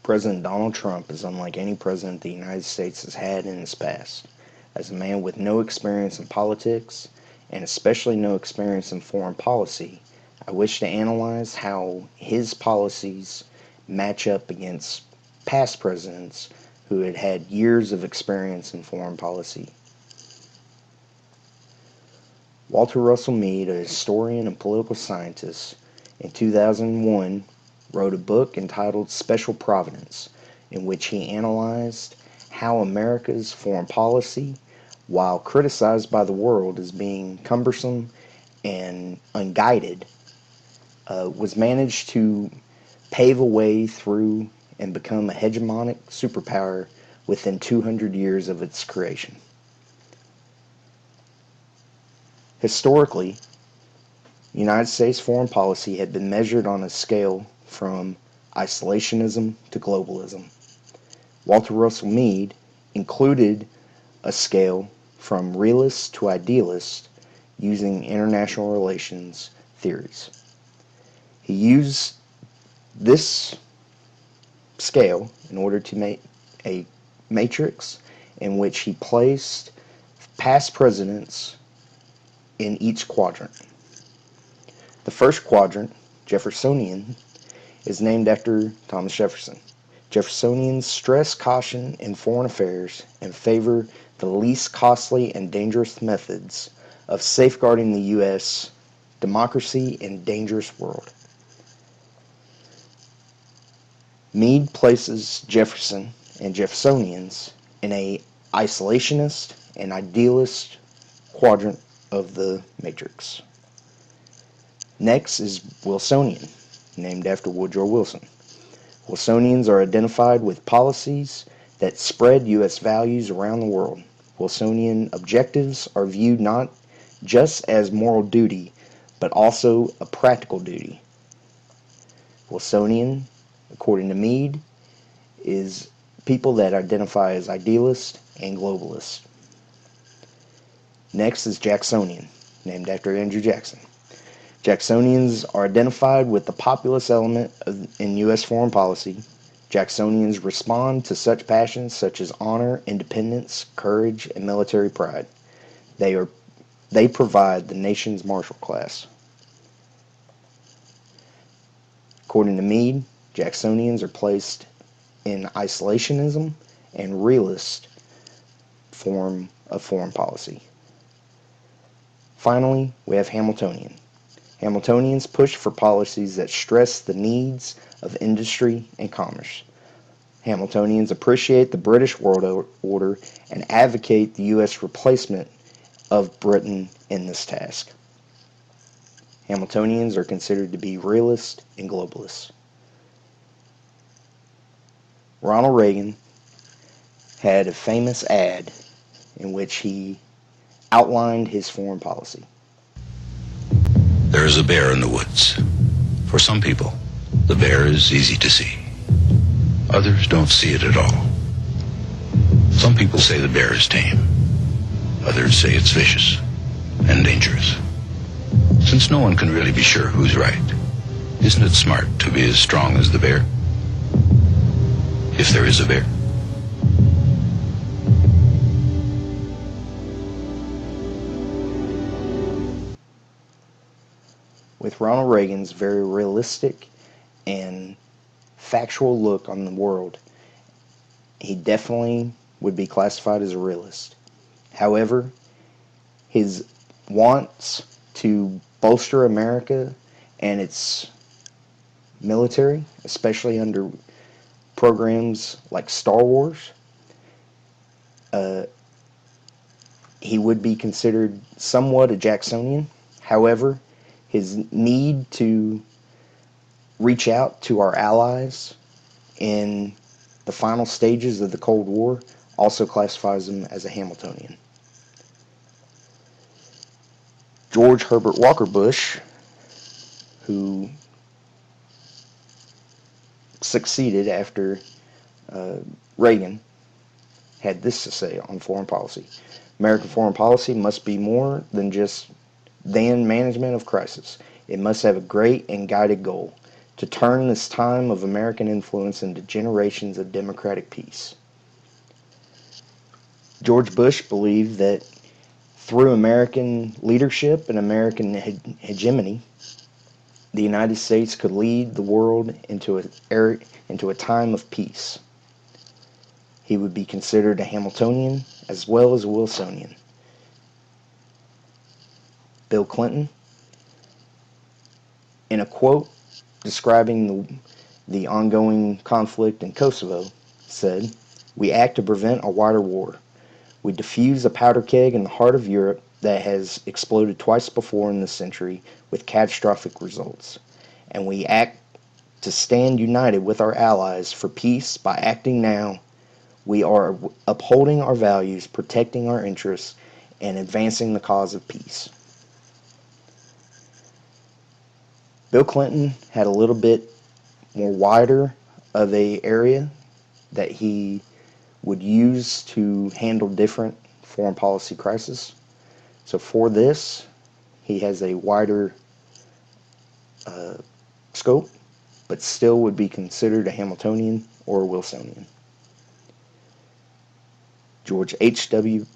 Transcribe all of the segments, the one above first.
President Donald Trump is unlike any president the United States has had in its past. As a man with no experience in politics, and especially no experience in foreign policy, I wish to analyze how his policies match up against past presidents who had had years of experience in foreign policy. Walter Russell Mead, a historian and political scientist, in 2001 wrote a book entitled Special Providence, in which he analyzed how America's foreign policy, while criticized by the world as being cumbersome and unguided, was managed to pave a way through and become a hegemonic superpower within 200 years of its creation. Historically, United States foreign policy had been measured on a scale from isolationism to globalism. Walter Russell Mead included a scale from realist to idealist using international relations theories. He used this scale in order to make a matrix in which he placed past presidents in each quadrant. The first quadrant, Jeffersonian, is named after Thomas Jefferson. Jeffersonians stress caution in foreign affairs and favor the least costly and dangerous methods of safeguarding the U.S. democracy in dangerous world. Mead places Jefferson and Jeffersonians in a isolationist and idealist quadrant of the matrix. Next is Wilsonian, named after Woodrow Wilson. Wilsonians are identified with policies that spread U.S. values around the world. Wilsonian objectives are viewed not just as moral duty, but also a practical duty. Wilsonian, according to Mead, is people that identify as idealist and globalist. Next is Jacksonian, named after Andrew Jackson. Jacksonians are identified with the populist element in U.S. foreign policy. Jacksonians respond to such passions such as honor, independence, courage, and military pride. They provide the nation's martial class. According to Mead, Jacksonians are placed in isolationism and realist form of foreign policy. Finally, we have Hamiltonian. Hamiltonians push for policies that stress the needs of industry and commerce. Hamiltonians appreciate the British world order and advocate the U.S. replacement of Britain in this task. Hamiltonians are considered to be realist and globalists. Ronald Reagan had a famous ad in which he outlined his foreign policy. There is a bear in the woods. For some people, the bear is easy to see. Others don't see it at all. Some people say the bear is tame. Others say it's vicious and dangerous. Since no one can really be sure who's right, isn't it smart to be as strong as the bear? If there is a bear. With Ronald Reagan's very realistic and factual look on the world, he definitely would be classified as a realist. However, his wants to bolster America and its military, especially under programs like Star Wars, he would be considered somewhat a Jacksonian. However, his need to reach out to our allies in the final stages of the Cold War also classifies him as a Hamiltonian. George Herbert Walker Bush, who succeeded after Reagan, had this to say on foreign policy. American foreign policy must be more than just management of crisis. It must have a great and guided goal, to turn this time of American influence into generations of democratic peace. George Bush believed that through American leadership and American hegemony, the United States could lead the world into a time of peace. He would be considered a Hamiltonian as well as a Wilsonian. Bill Clinton, in a quote describing the ongoing conflict in Kosovo, said, "We act to prevent a wider war. We defuse a powder keg in the heart of Europe that has exploded twice before in this century with catastrophic results. And we act to stand united with our allies for peace by acting now. We are upholding our values, protecting our interests, and advancing the cause of peace." Bill Clinton had a little bit more wider of a area that he would use to handle different foreign policy crises. So for this, he has a wider scope, but still would be considered a Hamiltonian or a Wilsonian. George W.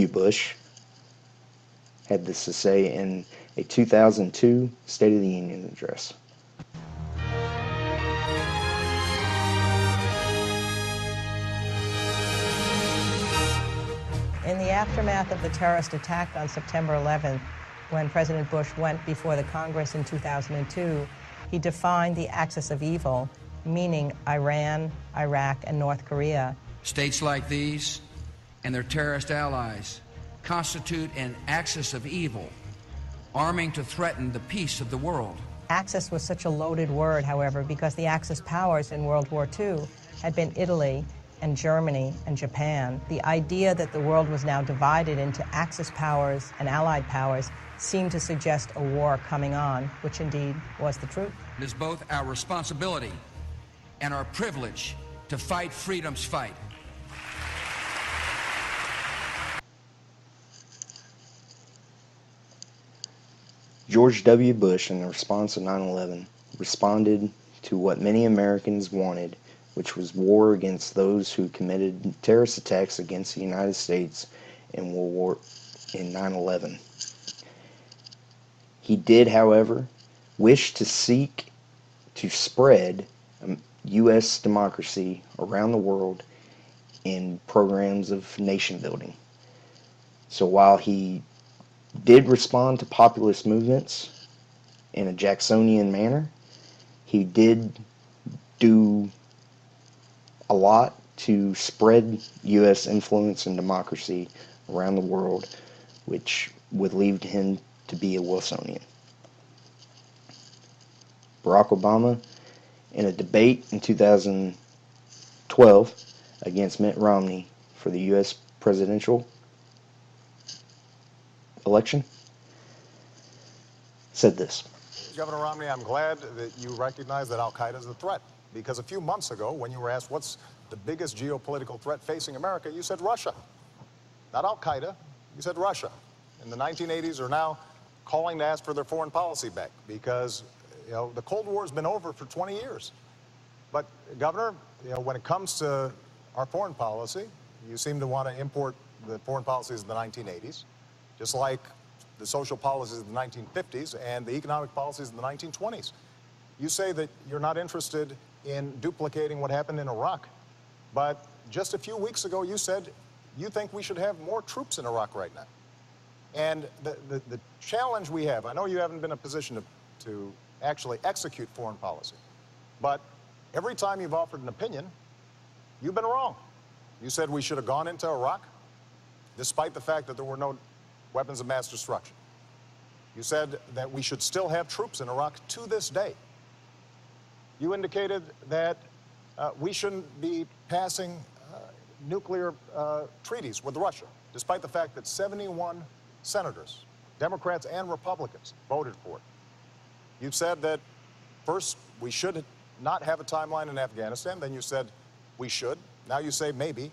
Bush had this to say in a 2002 State of the Union address. In the aftermath of the terrorist attack on September 11th, when President Bush went before the Congress in 2002, he defined the axis of evil, meaning Iran, Iraq, and North Korea. States like these and their terrorist allies constitute an axis of evil, arming to threaten the peace of the world. Axis was such a loaded word, however, because the Axis powers in World War II had been Italy and Germany and Japan. The idea that the world was now divided into Axis powers and Allied powers seemed to suggest a war coming on, which indeed was the truth. It is both our responsibility and our privilege to fight freedom's fight. George W. Bush, in the response to 9/11, responded to what many Americans wanted, which was war against those who committed terrorist attacks against the United States in 9/11. He did, however, wish to seek to spread U.S. democracy around the world in programs of nation building. So while he did respond to populist movements in a Jacksonian manner, he did do a lot to spread U.S. influence and democracy around the world, which would lead him to be a Wilsonian. Barack Obama, in a debate in 2012 against Mitt Romney for the U.S. presidential election, said this. Governor Romney, I'm glad that you recognize that al-Qaeda is a threat, because a few months ago, when you were asked what's the biggest geopolitical threat facing America, you said Russia. Not al-Qaeda, you said Russia. In the 1980s are now calling to ask for their foreign policy back, because the Cold War has been over for 20 years. But Governor, when it comes to our foreign policy, you seem to want to import the foreign policies of the 1980s, just like the social policies of the 1950s and the economic policies of the 1920s. You say that you're not interested in duplicating what happened in Iraq, but just a few weeks ago you said you think we should have more troops in Iraq right now. And the challenge we have, I know you haven't been in a position to actually execute foreign policy, but every time you've offered an opinion, you've been wrong. You said we should have gone into Iraq, despite the fact that there were no weapons of mass destruction. You said that we should still have troops in Iraq to this day. You indicated that we shouldn't be passing nuclear treaties with Russia, despite the fact that 71 senators, Democrats and Republicans, voted for it. You said that first we should not have a timeline in Afghanistan, then you said we should, now you say maybe,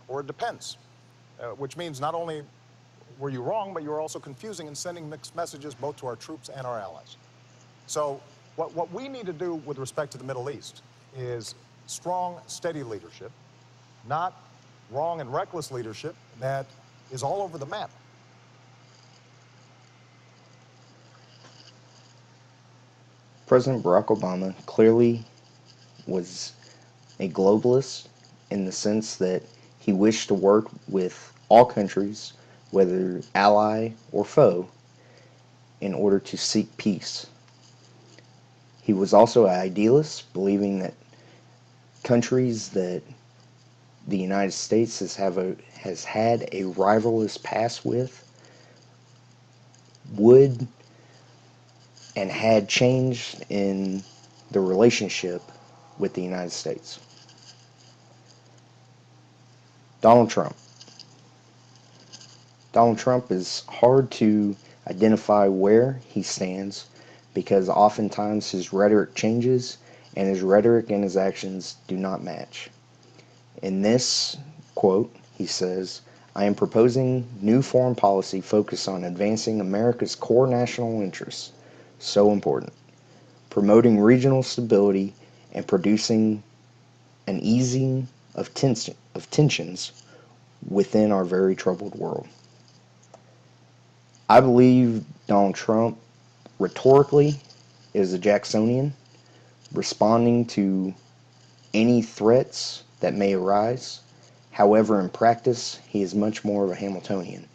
or it depends, which means not only were you wrong, but you were also confusing and sending mixed messages both to our troops and our allies. So What we need to do with respect to the Middle East is strong, steady leadership, not wrong and reckless leadership that is all over the map. President Barack Obama clearly was a globalist in the sense that he wished to work with all countries, whether ally or foe, in order to seek peace. He was also an idealist, believing that countries that the United States has had a rivalrous past with would and had changed in the relationship with the United States. Donald Trump. Donald Trump is hard to identify where he stands because oftentimes his rhetoric changes and his rhetoric and his actions do not match. In this quote, he says, "I am proposing new foreign policy focused on advancing America's core national interests, so important, promoting regional stability and producing an easing of tensions within our very troubled world." I believe Donald Trump rhetorically is a Jacksonian, responding to any threats that may arise. However, in practice, he is much more of a Hamiltonian.